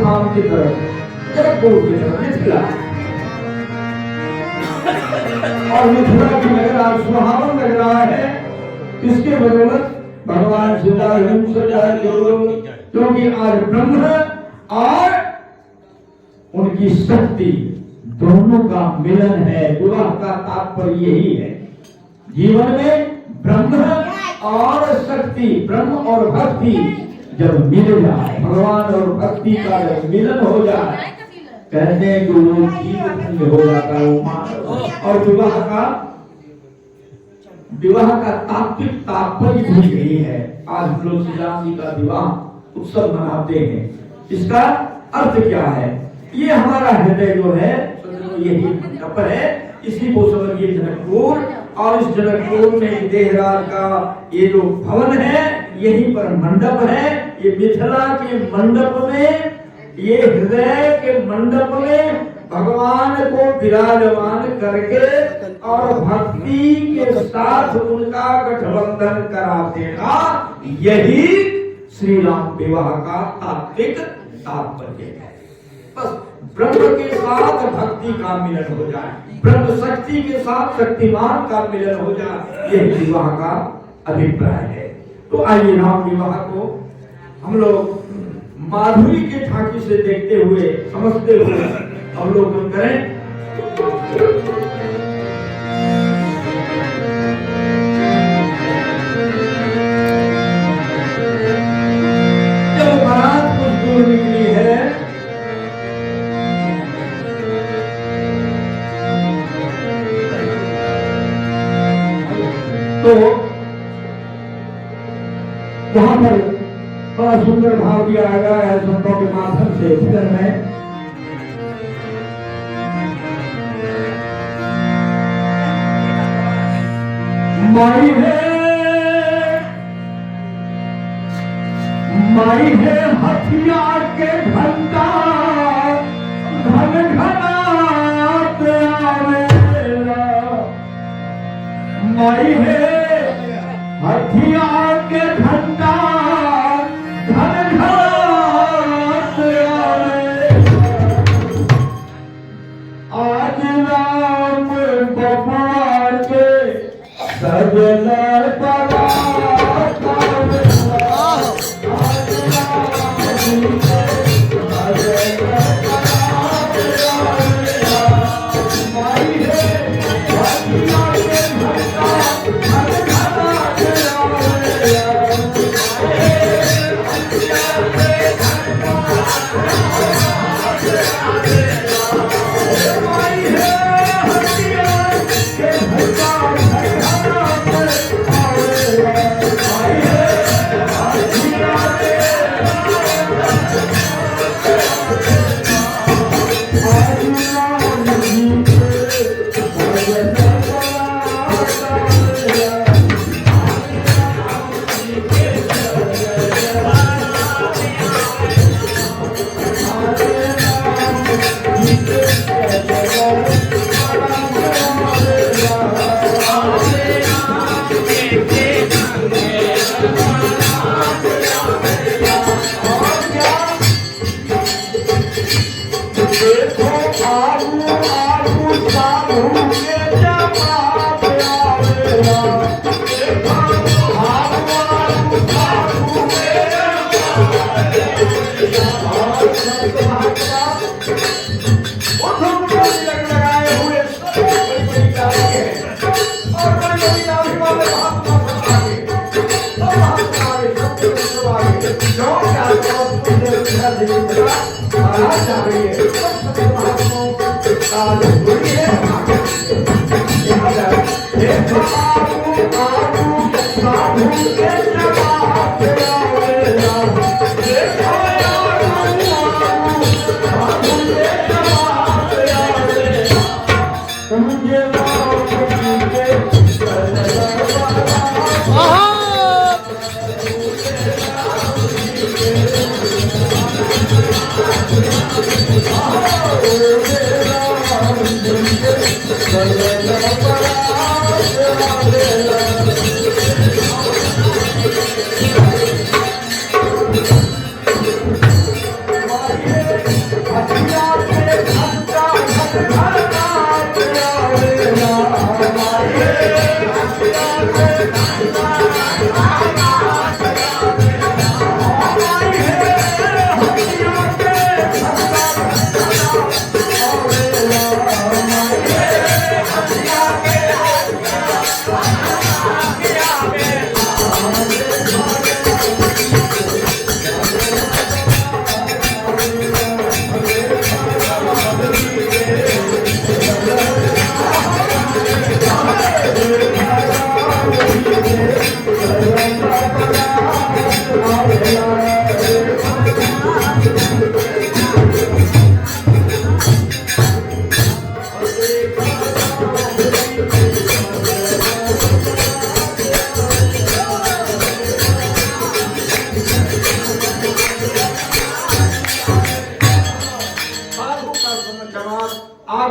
धाम की तरफ, जनकपुर की तरफ, मिथिला। और मिथिला की नगर आज सुहावन लग रहा है, इसके बदौलत भगवान सीताराम क्योंकि आज ब्रह्म और उनकी शक्ति दोनों का मिलन है। विवाह का तात्पर्य यही है, जीवन में ब्रह्म और शक्ति, ब्रह्म और भक्ति जब मिल जाए, भगवान और भक्ति का जब मिलन हो जाए, कहते हैं कि वो जीवन हो जाता है। और विवाह का तात्विक तात्पर्य भी यही है। आज हम लोग श्री राम जी का विवाह उत्सव मनाते हैं। इसका अर्थ क्या है? ये हमारा हृदय जो है यही मंडप है, इसी को समझिए जनकपुर। और इस जनकपुर में देहराज का ये जो भवन है, यहीं पर मंडप है। ये मिथिला के मंडप में, ये हृदय के मंडप में भगवान को विराजमान करके और भक्ति के साथ उनका गठबंधन कराते हैं। यही श्री राम विवाह का तात्विक तात्पर्य है। बस ब्रह्म के साथ भक्ति का मिलन हो जाए, ब्रह्म शक्ति के साथ शक्तिमान का मिलन हो जाए, यह विवाह का अभिप्राय है। तो आइए राम विवाह को हम लोग माधुरी के झांकी से देखते हुए, समझते हुए हम लोग करें। जब बारात कुछ दूर निकली है, तो वहां पर बड़ा सुंदर भाव दिया गया है संतों के माध्यम से। भजन में माई है हथियार के घंटा, धन घनात आवेला। माई है हथियार के घंटा, धन घनात आवेला। आज राम गोपाल के सजना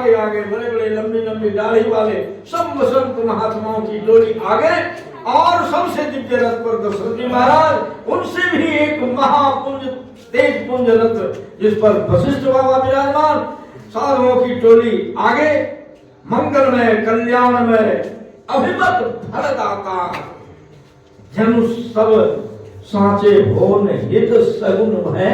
आगे आगे बड़े बड़े लंबी लंबी दाढ़ी वाले सब संत महात्माओं की टोली आगे, और सबसे दिव्य रथ पर दशरथ जी महाराज, उनसे भी एक महापुंज तेज पुंज रथ जिस पर वशिष्ठ बाबा विराजमान, साधुओं की टोली आगे, मंगलमय कल्याणमय अभिमत फलदाता, जनु सब सांचे भोन हित सगुन है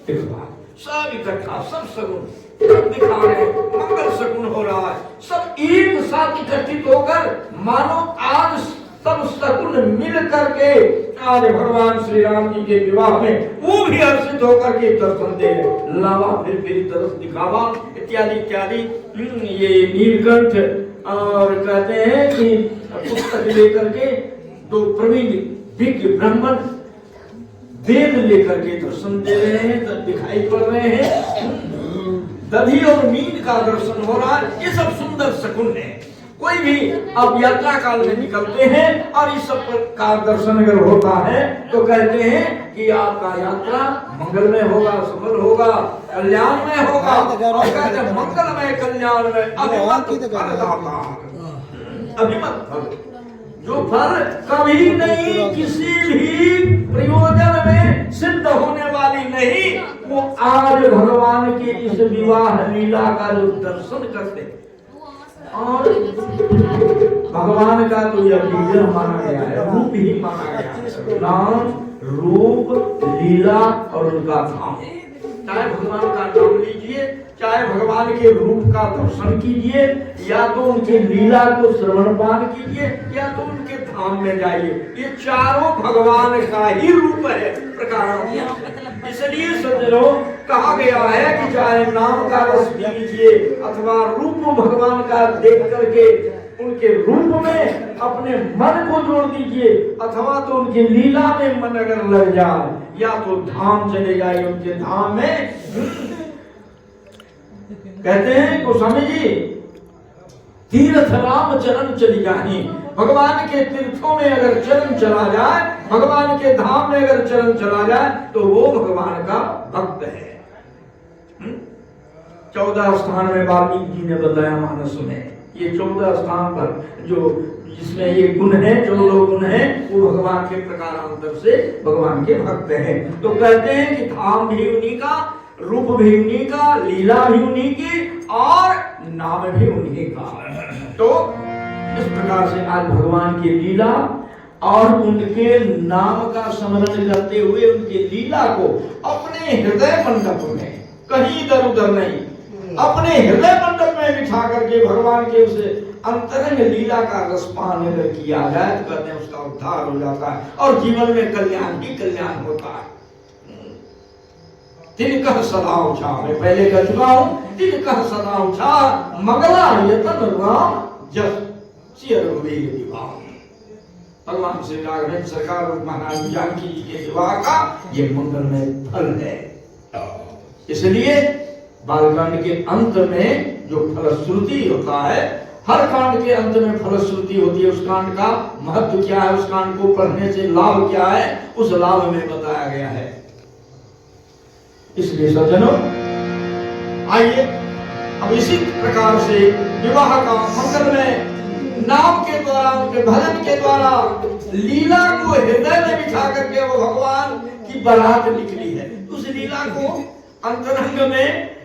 एक बार, सब इकट्ठा, सब सगुन दिखा रहे, मंगल सगुन हो रहा है, सब एक साथ इकट्ठित होकर मानो आज सब सगुन मिल करके आज भगवान श्री राम जी के विवाह में वो भी हर्षित होकर के दर्शन दे, लावा फिर तरफ दिखावा इत्यादि इत्यादि। ये नीलकंठ और कहते हैं कि पुस्तक लेकर के दो प्रवीण विज्ञ ब्राह्मण वेद लेकर के दर्शन दे रहे हैं, तो दिखाई पड़ रहे हैं, दधी और मीन का दर्शन हो रहा है। ये सब सुंदर शकुन है। कोई भी अब यात्रा काल में निकलते हैं और इस सब का दर्शन अगर होता है तो कहते हैं कि आपका यात्रा मंगलमय होगा, सफल होगा, कल्याणमय होगा, और कहते हैं मंगलमय कल्याणमय अभिमत फलदाता, अभिमत फल, जो फल कभी नहीं किसी भी प्रयोजन में सिद्ध होने वाली नहीं, वो आज भगवान के इस विवाह लीला का जो दर्शन करते हैं, और भगवान का तो यह लीला माना गया है, रूप ही माना गया है, नाम रूप लीला और उनका धाम। चाहे भगवान का नाम लीजिए, चाहे भगवान के रूप का दर्शन कीजिए, या तो उनके लीला को श्रवण पान कीजिए, या तो उनके धाम में जाइए, ये चारों भगवान का ही रूप है प्रकार। इसलिए सज्जनों कहा गया है कि चाहे नाम का रस लीजिए अथवा रूप भगवान का देख करके उनके रूप में अपने मन को जोड़ दीजिए, अथवा तो उनकी लीला में मन अगर लग जाए, या तो धाम चले जाए उनके धाम में। कहते हैं गोस्वामी जी, तीर्थ राम चरण चली जाए, भगवान के तीर्थों में अगर चरण चला जाए, भगवान के धाम में अगर चरण चला जाए, तो वो भगवान का भक्त है। 14 स्थान में वाल्मीकि जी ने बताया मानस में, ये 14 स्थान पर जो जिसमें ये गुण है, 14 गुण है, वो भगवान के प्रकारांतर से भगवान के भक्त हैं। तो कहते हैं कि धाम भी उन्हीं का, रूप भी उन्हीं का, लीला भी उन्हीं की, और नाम भी उन्हीं का। तो इस प्रकार से आज भगवान की लीला और उनके नाम का स्मरण करते हुए उनकी लीला को अपने हृदय मंडप में, कहीं इधर उधर नहीं, अपने हृदय मंडप में बिठा करके भगवान के उस अंतरंग लीला का रसपान अगर किया जाए तो कहते हैं उसका उद्धार हो जाता है और जीवन में कल्याण ही कल्याण होता है। तिनकह सदा उछा, मैं पहले कह चुका हूं, तिनकह सदा उछा मंगला यतन राम जस श्री रघुवीर विवाह। भगवान श्री राघवेंद्र सरकार और महाराज जानकी जी के विवाह का ये मंगलमय फल है। इसलिए बालकांड के अंत में जो फलश्रुति होता है, हर कांड के अंत में फलश्रुति होती है, उस कांड का महत्व क्या है, उस कांड को पढ़ने से लाभ क्या है, उस लाभ में बताया गया है। इसलिए सज्जनों आइए अब इसी प्रकार से विवाह का मंगल में नाम के द्वारा, उनके भजन के द्वारा, लीला को हृदय में बिठा करके वो भगवान की बारात निकली है। उस लीला को अंतरंग में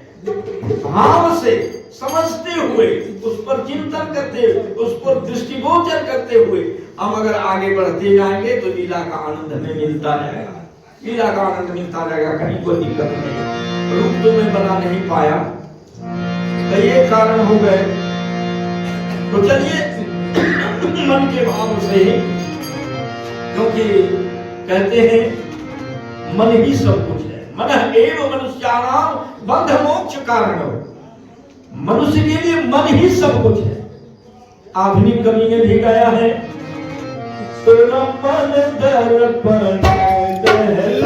भाव से समझते हुए, उस पर चिंतन करते हुए, उस पर दृष्टिगोचर करते हुए हम अगर आगे बढ़ते जाएंगे तो लीला का आनंद हमें मिलता जाएगा, लीला का आनंद मिलता जाएगा, कहीं कोई दिक्कत नहीं। रूप तो मैं बना नहीं पाया, तो ये कारण हो गए। तो चलिए मन के भाव से, क्योंकि कहते हैं मन ही सब कुछ है, मन एव मनुष्याणाम बंध मोक्ष कारण। मनुष्य के लिए मन ही सब कुछ है। आधुनिक कवि ने भी गाया है, तेरा मन दर्पण हरे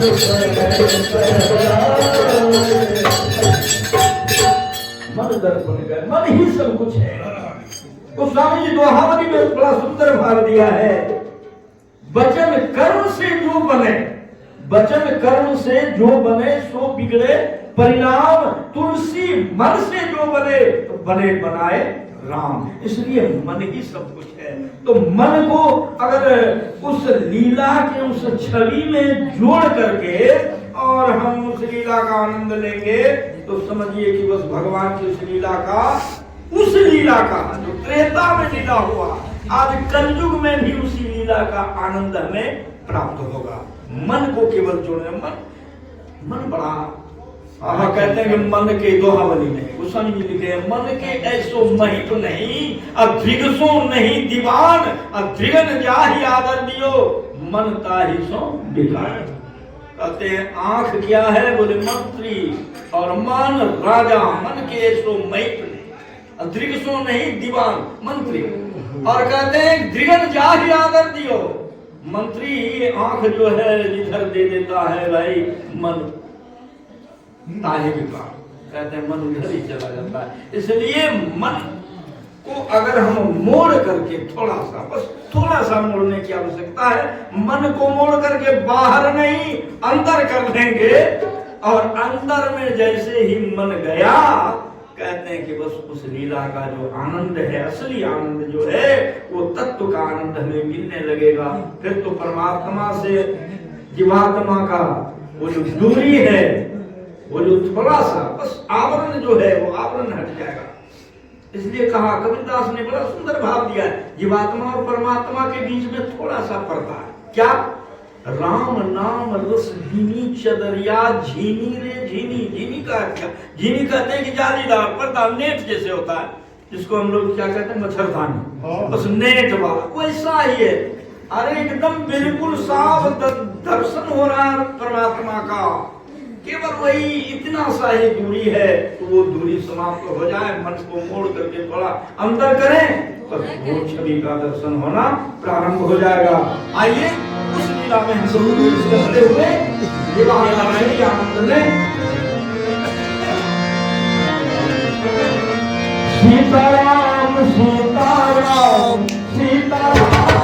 मन दर्पण का मन ही सब कुछ है। तो स्वामी जी दोहावली में बड़ा सुंदर भाव दिया है, वचन कर्म से जो बने, वचन कर्म से जो बने सो बिगड़े परिणाम, तुलसी मन से जो बने तो बने बनाए राम। इसलिए मन ही सब कुछ है। तो मन को अगर उस लीला के उस छवि में जोड़ करके और हम उस लीला का आनंद लेंगे तो समझिए कि बस भगवान की उस लीला का जो त्रेता में लीला हुआ, आज कलयुग में भी उसी लीला का आनंद हमें प्राप्त होगा। मन को केवल जोड़े, मन बड़ा कहते हैं कि मन के दोहावली में गोस्वामी जी लिखे हैं, मन के ऐसो महिप नहीं अधृगसो नहीं दीवान, अधृगन जाहि आदर दियो मन ताहि सो बिकार। कहते हैं आंख क्या है, बोले मंत्री, और मन राजा। मन के ऐसो महिप नहीं, अधृगसो नहीं दीवान मंत्री, और कहते हैं दृगन जाहि आदर दियो। मंत्री आंख जो है जिधर दे देता है भाई, मन ताहे विकार, कहते हैं मन उधर ही चला जाता है। इसलिए मन को अगर हम मोड़ करके बस थोड़ा सा मोड़ने की आवश्यकता है। मन को मोड़ करके बाहर नहीं अंदर कर देंगे, और अंदर में जैसे ही मन गया, कहते हैं कि बस उस लीला का जो आनंद है, असली आनंद जो है, वो तत्व का आनंद हमें मिलने लगेगा। फिर तो परमात्मा से जीवात्मा का वो जो दूरी है, वो जो थोड़ा सा बस आवरण जो है, वो आवरण हट जाएगा। इसलिए कहा कबीरदास ने बड़ा सुंदर भाव दिया, जीवात्मा और परमात्मा के बीच में थोड़ा सा पर्दा है। क्या? राम नाम रस धीनी चदरिया झीनी रे झीनी। झीनी का क्या? झीनी कहते हैं कि जालीदार पर्दा, नेट जैसे होता है, जिसको हम लोग क्या कहते हैं, मच्छरदानी, बस नेट वाला वैसा ही है। अरे एकदम बिल्कुल साफ दर्शन हो रहा है परमात्मा का, केवल वही इतना सा ही दूरी है, तो वो दूरी समाप्त हो जाए, मन को मोड़ करके थोड़ा अंदर करें, बस वो छवि का दर्शन होना प्रारंभ हो जाएगा। आइए उस लीला में हम लोग करते हुए आनंद में सीताराम सीताराम सीताराम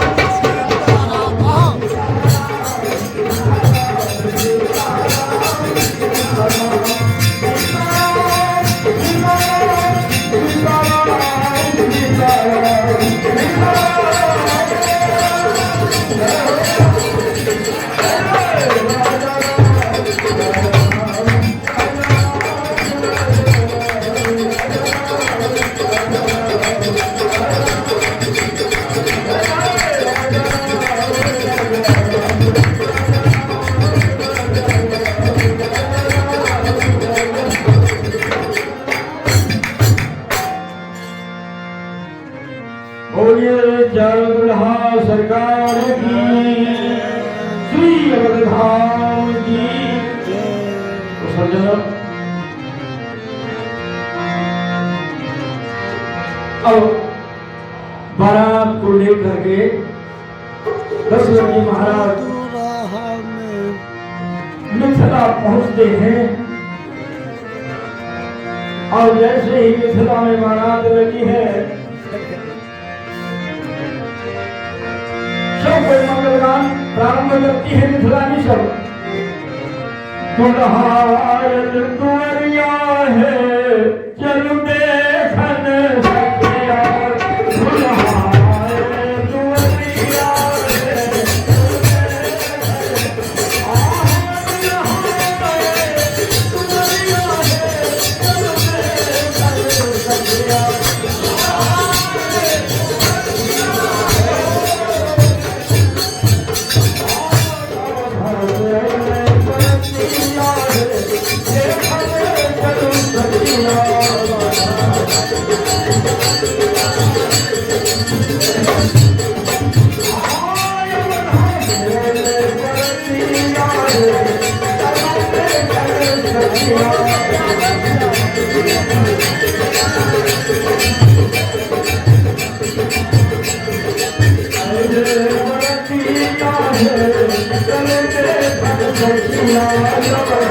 सरकार की, श्री अवधाम की। तो सज्जनों, अब बारात को लेकर के दशरथ जी महाराज मिथिला पहुंचते हैं, और जैसे ही मिथिला में बारात लगी है, कोई मंगलगान प्रारंभ करती है मिथिलानी सब। दुल्हायल दुआरिया है चल देखन सखिया, दुल्हायल दुआरिया है चले सखिया